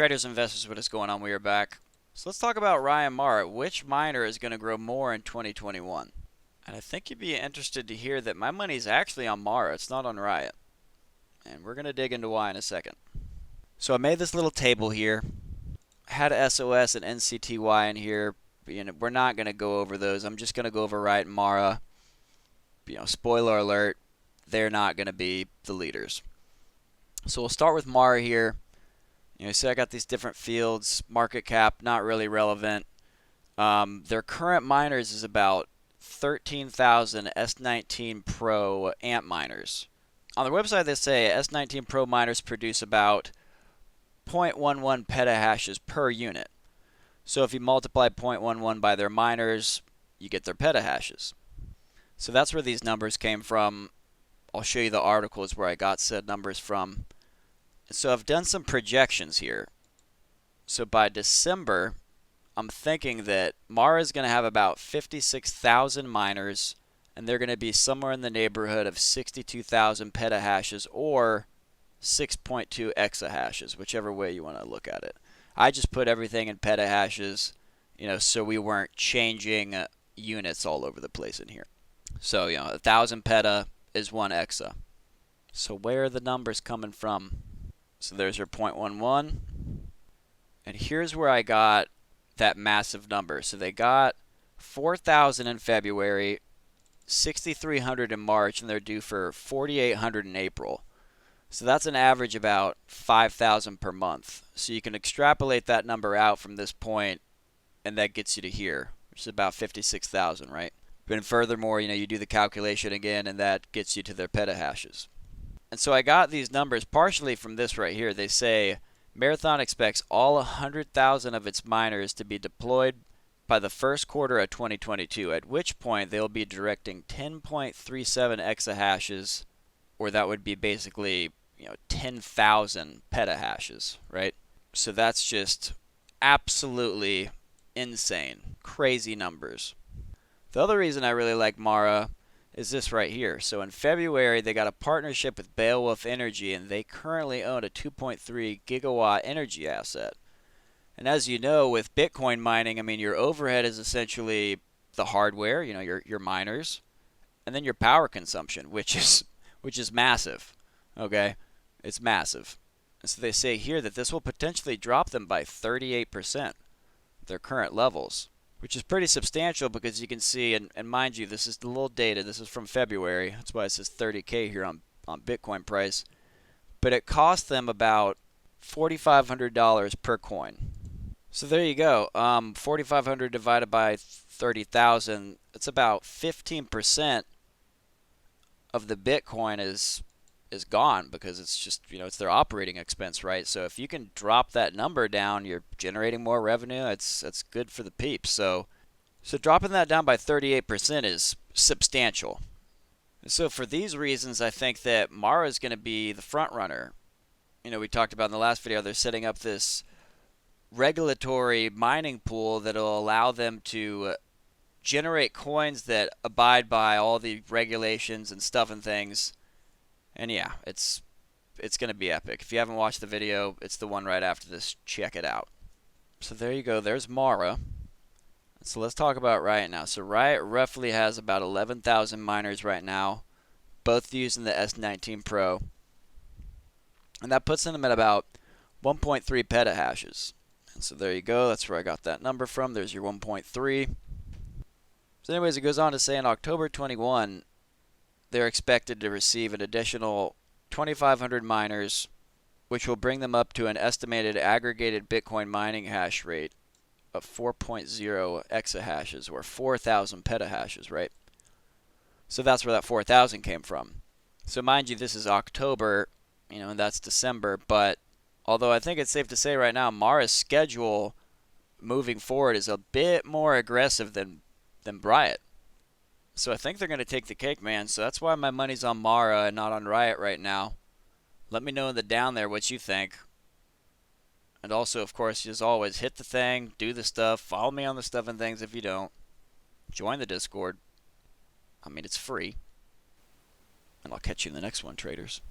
Traders, investors, what is going on? We are back. So let's talk about Riot and Mara. Which miner is going to grow more in 2021? And I think you'd be interested to hear that my money is actually on Mara. It's not on Riot. And we're going to dig into why in a second. So I made this little table here. I had SOS and NCTY in here. But, we're not going to go over those. I'm just going to go over Riot and Mara. Spoiler alert, they're not going to be the leaders. So we'll start with Mara here. So I got these different fields. Market cap, not really relevant. Their current miners is about 13,000 S19 Pro AMP miners. On their website, they say S19 Pro miners produce about 0.11 petahashes per unit. So if you multiply 0.11 by their miners, you get their petahashes. So that's where these numbers came from. I'll show you the articles where I got said numbers from. So I've done some projections here. So by December, I'm thinking that Mara is going to have about 56,000 miners, and they're going to be somewhere in the neighborhood of 62,000 petahashes or 6.2 exahashes, whichever way you want to look at it. I just put everything in petahashes, so we weren't changing units all over the place in here. So, 1,000 peta is 1 exa. So where are the numbers coming from? So there's your 0.11. And here's where I got that massive number. So they got 4,000 in February, 6,300 in March, and they're due for 4,800 in April. So that's an average about 5,000 per month. So you can extrapolate that number out from this point, and that gets you to here, which is about 56,000, right? But furthermore, you do the calculation again, and that gets you to their petahashes. And so I got these numbers partially from this right here. They say Marathon expects all 100,000 of its miners to be deployed by the first quarter of 2022, at which point they'll be directing 10.37 exahashes, or that would be basically 10,000 petahashes, right? So that's just absolutely insane, crazy numbers. The other reason I really like Mara is this right here. So in February, they got a partnership with Beowulf Energy, and they currently own a 2.3 gigawatt energy asset. And as you know, with Bitcoin mining, your overhead is essentially the hardware, your miners, and then your power consumption, which is massive. Okay, it's massive. And so they say here that this will potentially drop them by 38%, their current levels, which is pretty substantial because you can see, and mind you, this is the little data. This is from February. That's why it says 30K here on Bitcoin price. But it cost them about $4,500 per coin. So there you go. 4,500 divided by 30,000. It's about 15% of the Bitcoin is gone because it's just, it's their operating expense, right? So if you can drop that number down, you're generating more revenue. It's good for the peeps. So dropping that down by 38% is substantial. So for these reasons, I think that Mara is going to be the front runner. We talked about in the last video, they're setting up this regulatory mining pool that will allow them to generate coins that abide by all the regulations and stuff and things. And yeah, it's going to be epic. If you haven't watched the video, it's the one right after this. Check it out. So there you go. There's Mara. So let's talk about Riot now. So Riot roughly has about 11,000 miners right now, both using the S19 Pro. And that puts them at about 1.3 petahashes. And so there you go. That's where I got that number from. There's your 1.3. So anyways, it goes on to say in October 21, they're expected to receive an additional 2,500 miners, which will bring them up to an estimated aggregated Bitcoin mining hash rate of 4.0 exahashes, or 4,000 petahashes, right? So that's where that 4,000 came from. So mind you, this is October, and that's December, but although I think it's safe to say right now, Mara's schedule moving forward is a bit more aggressive than Riot. So I think they're going to take the cake, man. So that's why my money's on Mara and not on Riot right now. Let me know in the down there what you think. And also, of course, as always, hit the thing, do the stuff, follow me on the stuff and things if you don't. Join the Discord. It's free. And I'll catch you in the next one, traders.